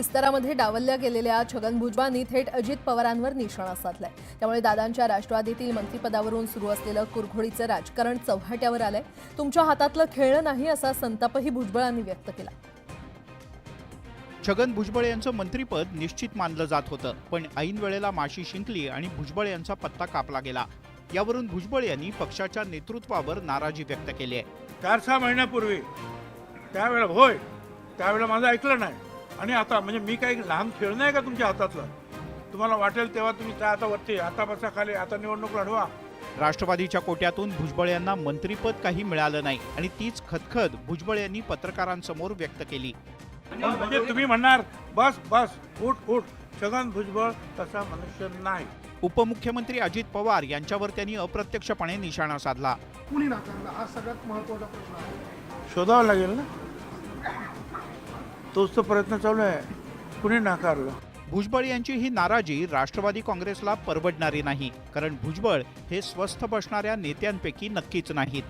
विस्तारामध्ये डावलल्या गेलेल्या छगन भुजबळांनी थेट अजित पवारांवर निशाणा साधलाय। त्यामुळे दादांच्या राष्ट्रवादीतील मंत्रिपदावरून सुरू असलेलं कुरघोडीचं राजकारण चव्हाट्यावर आलंय। तुमच्या हातातलं खेळणं नाही असा संतापही भुजबळांनी व्यक्त केला। छगन भुजबळ यांचं मंत्रिपद निश्चित मानलं जात होतं, पण ऐन वेळेला माशी शिंकली आणि भुजबळ यांचा पत्ता कापला गेला। यावरून भुजबळ यांनी पक्षाच्या नेतृत्वावर नाराजी व्यक्त केली आहे। 4-6 महिन्यापूर्वी त्यावेळेला माझं ऐकलं नाही आणि आता म्हणजे मी काही लहान खेळ नाही का तुमच्या हातातलं? तुम्हाला वाटेल तेव्हा तुम्ही आता वरती, आता बसा खाली, आता निवडणूक लढवा। राष्ट्रवादीच्या कोट्यातून भुजबळ यांना मंत्रिपद काही मिळालं नाही आणि तीच खदखद भुजबळ यांनी पत्रकारांसमोर व्यक्त केली। म्हणजे तुम्ही म्हणणार बस बस उठ, छगन भुजबळ तसा मनुष्य नाही। उपमुख्यमंत्री अजित पवार यांच्यावर त्यांनी अप्रत्यक्षपणे निशाणा साधला। कुणी नाकारला हा सगळ्यात महत्त्वाचा प्रश्न आहे। शोधावं लागेल ना, तोच तो प्रयत्न चालू आहे। कुणी नाकारलं? भुजबळ यांची ही नाराजी राष्ट्रवादी काँग्रेसला परवडणारी नाही, कारण भुजबळ हे स्वस्थ बसणाऱ्या नेत्यांपैकी नक्कीच नाहीत।